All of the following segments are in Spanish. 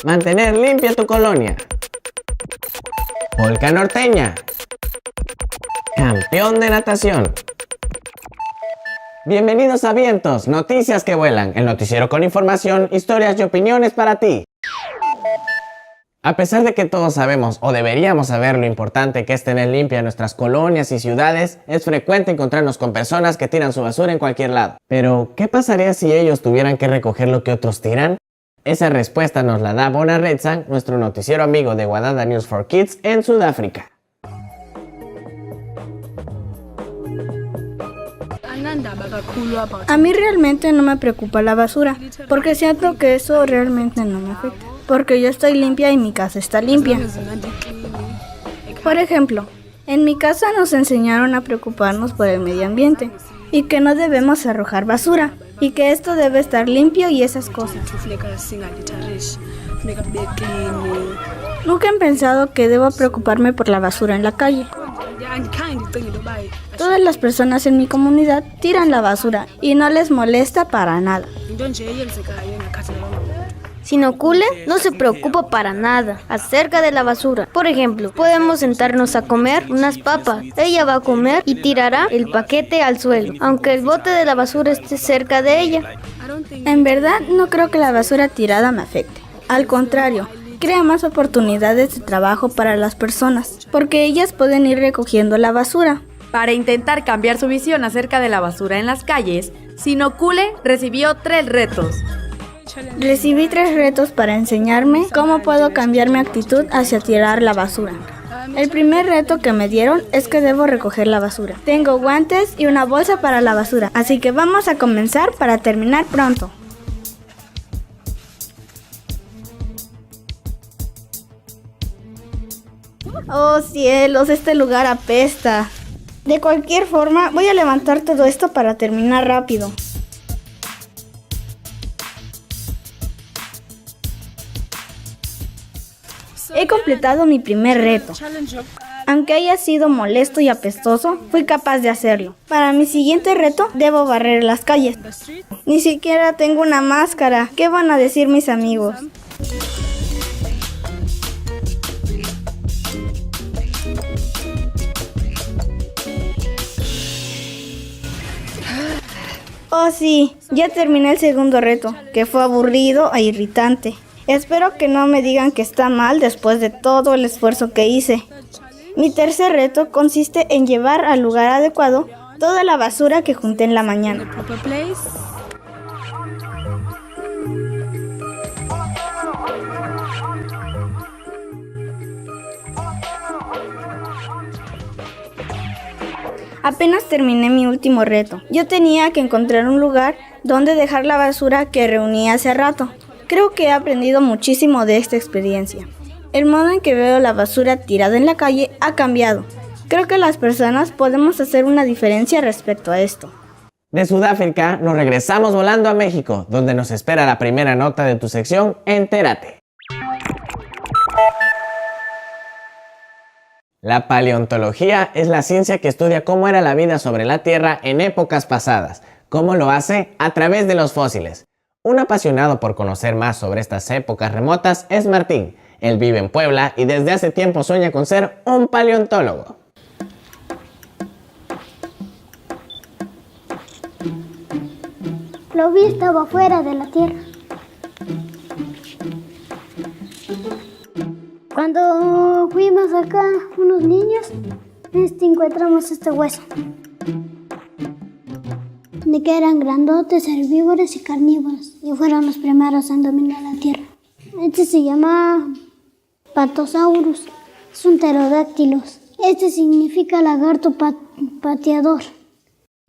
Mantener limpia tu colonia. Polca norteña. Campeón de natación. Bienvenidos a Vientos, noticias que vuelan, el noticiero con información, historias y opiniones para ti. A pesar de que todos sabemos o deberíamos saber lo importante que es tener limpia nuestras colonias y ciudades, es frecuente encontrarnos con personas que tiran su basura en cualquier lado. Pero, ¿qué pasaría si ellos tuvieran que recoger lo que otros tiran? Esa respuesta nos la da Bona Retsang, nuestro noticiero amigo de Wadada News for Kids en Sudáfrica. A mí realmente no me preocupa la basura, porque siento que eso realmente no me afecta, porque yo estoy limpia y mi casa está limpia. Por ejemplo, en mi casa nos enseñaron a preocuparnos por el medio ambiente, y que no debemos arrojar basura, y que esto debe estar limpio y esas cosas. Nunca he pensado que debo preocuparme por la basura en la calle. Todas las personas en mi comunidad tiran la basura y no les molesta para nada. Sinocule no se preocupa para nada acerca de la basura. Por ejemplo, podemos sentarnos a comer unas papas. Ella va a comer y tirará el paquete al suelo, aunque el bote de la basura esté cerca de ella. En verdad, no creo que la basura tirada me afecte. Al contrario, crea más oportunidades de trabajo para las personas, porque ellas pueden ir recogiendo la basura. Para intentar cambiar su visión acerca de la basura en las calles, Sinocule recibió 3 retos. Recibí 3 retos para enseñarme cómo puedo cambiar mi actitud hacia tirar la basura. El primer reto que me dieron es que debo recoger la basura. Tengo guantes y una bolsa para la basura, así que vamos a comenzar para terminar pronto. Oh cielos, este lugar apesta. De cualquier forma, voy a levantar todo esto para terminar rápido. He completado mi primer reto. Aunque haya sido molesto y apestoso, fui capaz de hacerlo. Para mi siguiente reto, debo barrer las calles. Ni siquiera tengo una máscara. ¿Qué van a decir mis amigos? Oh sí, ya terminé el segundo reto, que fue aburrido e irritante. Espero que no me digan que está mal después de todo el esfuerzo que hice. Mi tercer reto consiste en llevar al lugar adecuado toda la basura que junté en la mañana. Apenas terminé mi último reto. Yo tenía que encontrar un lugar donde dejar la basura que reuní hace rato. Creo que he aprendido muchísimo de esta experiencia. El modo en que veo la basura tirada en la calle ha cambiado. Creo que las personas podemos hacer una diferencia respecto a esto. De Sudáfrica nos regresamos volando a México, donde nos espera la primera nota de tu sección Entérate. La paleontología es la ciencia que estudia cómo era la vida sobre la Tierra en épocas pasadas. ¿Cómo lo hace? A través de los fósiles. Un apasionado por conocer más sobre estas épocas remotas es Martín. Él vive en Puebla y desde hace tiempo sueña con ser un paleontólogo. Lo vi, estaba fuera de la Tierra. Cuando fuimos acá, unos niños, encontramos este hueso. De que eran grandotes, herbívoros y carnívoros, y fueron los primeros en dominar la Tierra. Este se llama Patosaurus, es un pterodáctilos. Este significa lagarto pateador.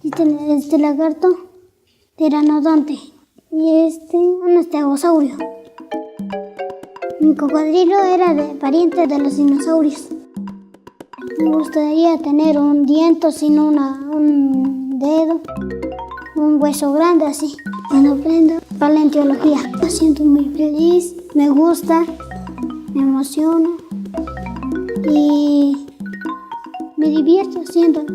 Este lagarto, Pteranodonte, y un estegosaurio. Mi cocodrilo era pariente de los dinosaurios. Me gustaría tener un diente sin un dedo, un hueso grande así. Cuando aprendo paleontología, me siento muy feliz, me gusta, me emociono y me divierto haciéndolo.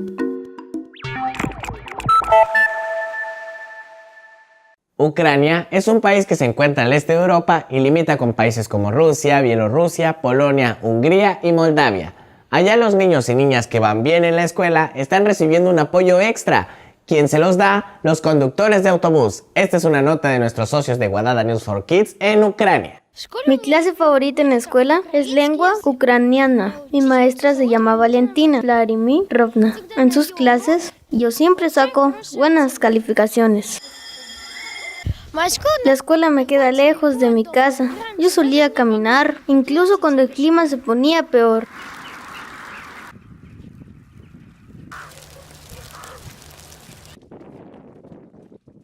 Ucrania es un país que se encuentra al este de Europa y limita con países como Rusia, Bielorrusia, Polonia, Hungría y Moldavia. Allá los niños y niñas que van bien en la escuela están recibiendo un apoyo extra. ¿Quién se los da? Los conductores de autobús. Esta es una nota de nuestros socios de Guadada News for Kids en Ucrania. Mi clase favorita en la escuela es lengua ucraniana. Mi maestra se llama Valentina Vladimirovna. En sus clases yo siempre saco buenas calificaciones. La escuela me queda lejos de mi casa. Yo solía caminar, incluso cuando el clima se ponía peor.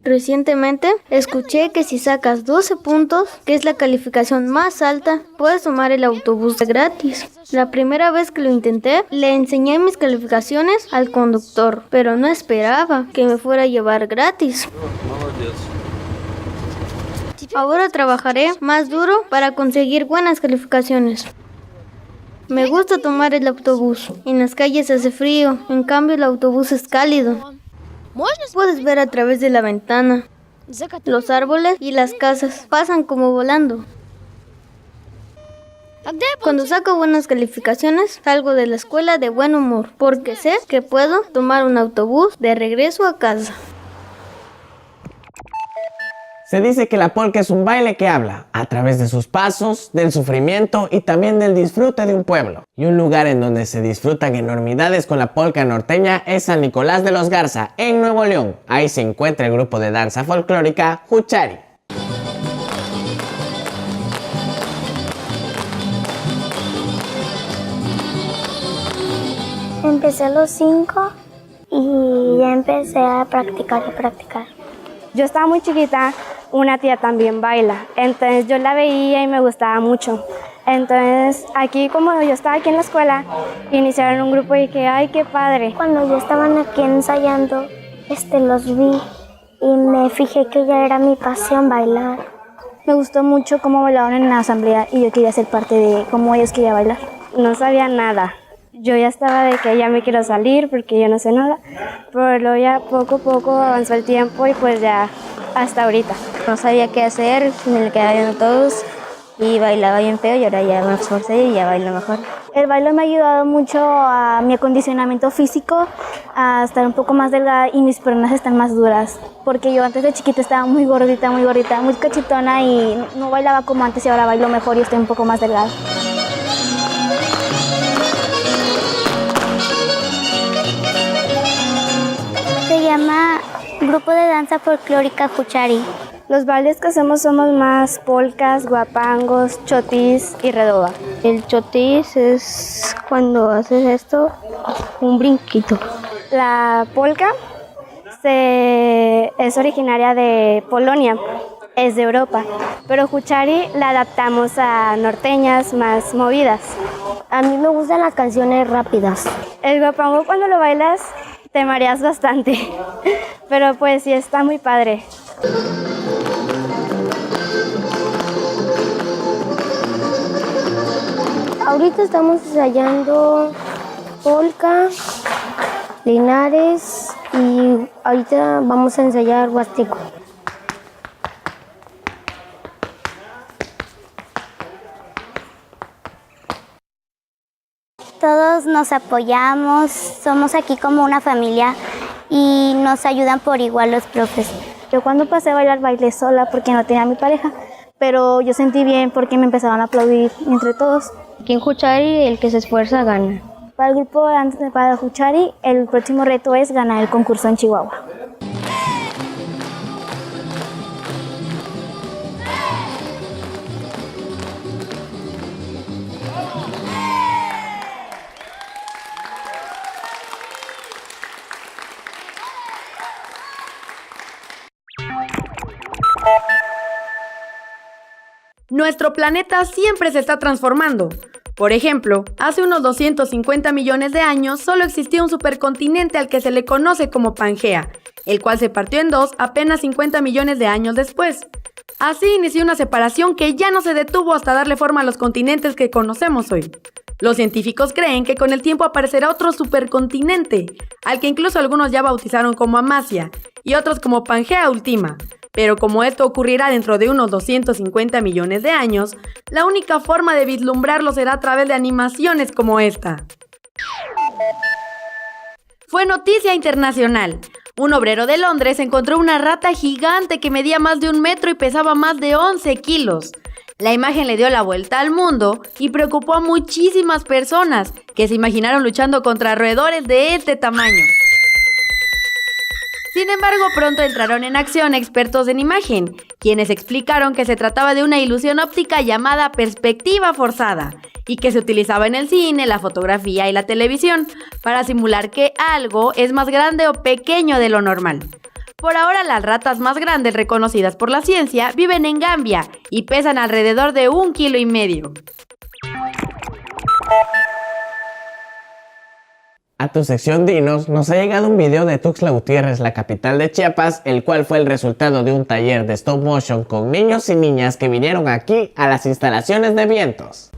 Recientemente escuché que si sacas 12 puntos, que es la calificación más alta, puedes tomar el autobús gratis. La primera vez que lo intenté, le enseñé mis calificaciones al conductor, pero no esperaba que me fuera a llevar gratis. Ahora trabajaré más duro para conseguir buenas calificaciones. Me gusta tomar el autobús. En las calles hace frío, en cambio el autobús es cálido. Puedes ver a través de la ventana. Los árboles y las casas pasan como volando. Cuando saco buenas calificaciones, salgo de la escuela de buen humor, porque sé que puedo tomar un autobús de regreso a casa. Se dice que la polka es un baile que habla, a través de sus pasos, del sufrimiento y también del disfrute de un pueblo. Y un lugar en donde se disfrutan enormidades con la polka norteña es San Nicolás de los Garza, en Nuevo León. Ahí se encuentra el grupo de danza folclórica Huchari. Empecé a los 5 y ya empecé a practicar. Yo estaba muy chiquita, una tía también baila, entonces yo la veía y me gustaba mucho. Entonces aquí, como yo estaba aquí en la escuela, iniciaron un grupo y dije, ¡ay, qué padre! Cuando ya estaban aquí ensayando, los vi y me fijé que ya era mi pasión bailar. Me gustó mucho cómo bailaban en la asamblea y yo quería ser parte de cómo ellos querían bailar. No sabía nada. Yo ya estaba de que ya me quiero salir porque yo no sé nada, pero luego ya poco a poco avanzó el tiempo y pues ya hasta ahorita. No sabía qué hacer, me le quedaba viendo a todos y bailaba bien feo y ahora ya me esforcé y ya bailo mejor. El baile me ha ayudado mucho a mi acondicionamiento físico, a estar un poco más delgada y mis piernas están más duras, porque yo antes de chiquita estaba muy gordita, muy cachetona y no bailaba como antes y ahora bailo mejor y estoy un poco más delgada. Se llama Grupo de Danza Folclórica Huchari. Los bailes que hacemos somos más polcas, guapangos, chotis y redoba. El chotis es cuando haces esto, un brinquito. La polka es originaria de Polonia, es de Europa, pero Huchari la adaptamos a norteñas más movidas. A mí me gustan las canciones rápidas. El guapango cuando lo bailas te mareas bastante, pero pues sí está muy padre. Ahorita estamos ensayando polka, linares y ahorita vamos a ensayar huasteco. Todos nos apoyamos, somos aquí como una familia y nos ayudan por igual los profes. Yo cuando pasé a bailar bailé sola porque no tenía a mi pareja, pero yo sentí bien porque me empezaron a aplaudir entre todos. Aquí en Huchari el que se esfuerza gana. Para el grupo para Huchari el próximo reto es ganar el concurso en Chihuahua. Nuestro planeta siempre se está transformando. Por ejemplo, hace unos 250 millones de años solo existía un supercontinente al que se le conoce como Pangea, el cual se partió en dos apenas 50 millones de años después. Así inició una separación que ya no se detuvo hasta darle forma a los continentes que conocemos hoy. Los científicos creen que con el tiempo aparecerá otro supercontinente, al que incluso algunos ya bautizaron como Amasia y otros como Pangea Ultima. Pero como esto ocurrirá dentro de unos 250 millones de años, la única forma de vislumbrarlo será a través de animaciones como esta. Fue noticia internacional. Un obrero de Londres encontró una rata gigante que medía más de 1 metro y pesaba más de 11 kilos. La imagen le dio la vuelta al mundo y preocupó a muchísimas personas que se imaginaron luchando contra roedores de este tamaño. Sin embargo, pronto entraron en acción expertos en imagen, quienes explicaron que se trataba de una ilusión óptica llamada perspectiva forzada y que se utilizaba en el cine, la fotografía y la televisión para simular que algo es más grande o pequeño de lo normal. Por ahora, las ratas más grandes reconocidas por la ciencia viven en Gambia y pesan alrededor de 1,5 kilos. A tu sección Dinos nos ha llegado un video de Tuxtla Gutiérrez, la capital de Chiapas, el cual fue el resultado de un taller de stop motion con niños y niñas que vinieron aquí a las instalaciones de Vientos.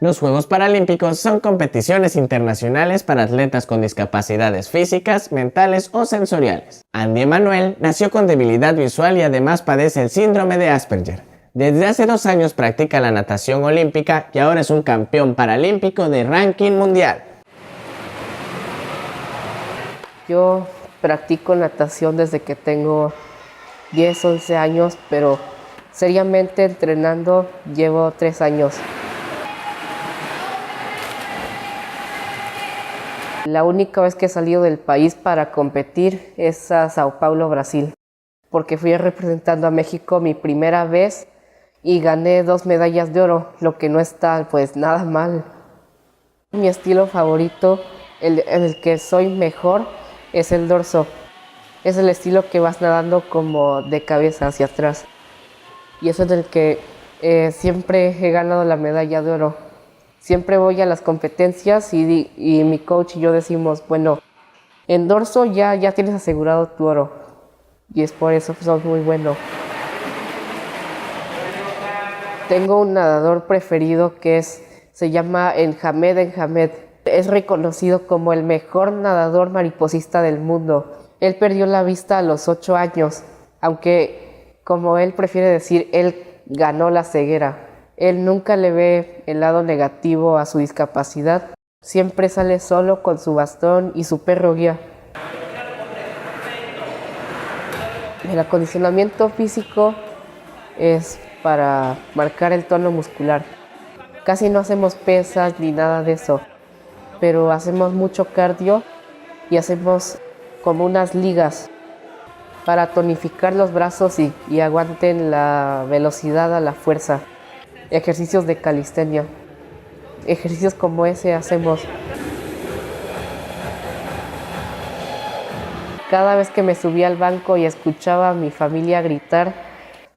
Los Juegos Paralímpicos son competiciones internacionales para atletas con discapacidades físicas, mentales o sensoriales. Andy Emanuel nació con debilidad visual y además padece el síndrome de Asperger. Desde hace 2 años practica la natación olímpica y ahora es un campeón paralímpico de ranking mundial. Yo practico natación desde que tengo 10, 11 años, pero seriamente entrenando llevo 3 años. La única vez que he salido del país para competir es a Sao Paulo, Brasil, porque fui representando a México mi primera vez y gané 2 medallas de oro, lo que no está pues nada mal. Mi estilo favorito, en el que soy mejor, es el dorso. Es el estilo que vas nadando como de cabeza hacia atrás. Y es en el que siempre he ganado la medalla de oro. Siempre voy a las competencias y mi coach y yo decimos, bueno, en dorso ya tienes asegurado tu oro. Y es por eso que soy muy bueno. Tengo un nadador preferido que se llama Enhamed Enhamed. Es reconocido como el mejor nadador mariposista del mundo. Él perdió la vista a los 8 años, aunque como él prefiere decir, él ganó la ceguera. Él nunca le ve el lado negativo a su discapacidad. Siempre sale solo con su bastón y su perro guía. El acondicionamiento físico es para marcar el tono muscular. Casi no hacemos pesas ni nada de eso, pero hacemos mucho cardio y hacemos como unas ligas para tonificar los brazos y aguanten la velocidad a la fuerza. Ejercicios de calistenia. Ejercicios como ese hacemos. Cada vez que me subía al banco y escuchaba a mi familia gritar,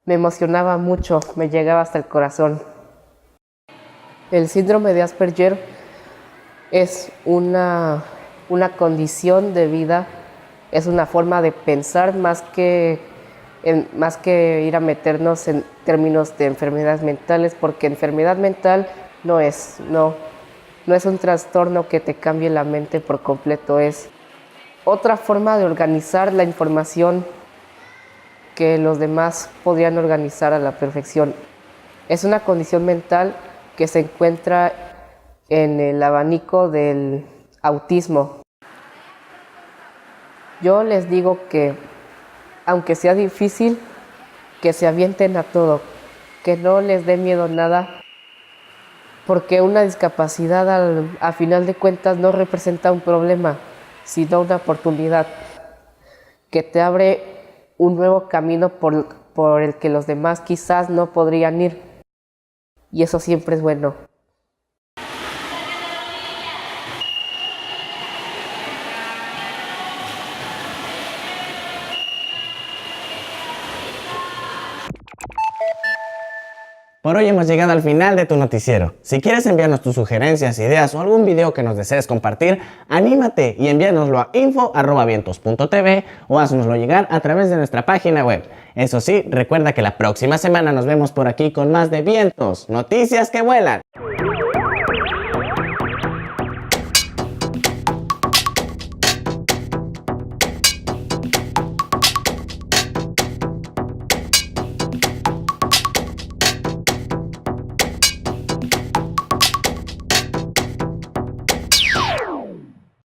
me emocionaba mucho, me llegaba hasta el corazón. El síndrome de Asperger es una condición de vida, es una forma de pensar más que ir a meternos en términos de enfermedades mentales, porque enfermedad mental no es un trastorno que te cambie la mente por completo, es otra forma de organizar la información que los demás podrían organizar a la perfección. Es una condición mental que se encuentra en el abanico del autismo. Yo les digo que, aunque sea difícil, que se avienten a todo, que no les dé miedo nada, porque una discapacidad a final de cuentas no representa un problema, sino una oportunidad que te abre un nuevo camino por el que los demás quizás no podrían ir. Y eso siempre es bueno. Por hoy hemos llegado al final de tu noticiero. Si quieres enviarnos tus sugerencias, ideas o algún video que nos desees compartir, anímate y envíanoslo a info@vientos.tv o haznoslo llegar a través de nuestra página web. Eso sí, recuerda que la próxima semana nos vemos por aquí con más de Vientos, noticias que vuelan.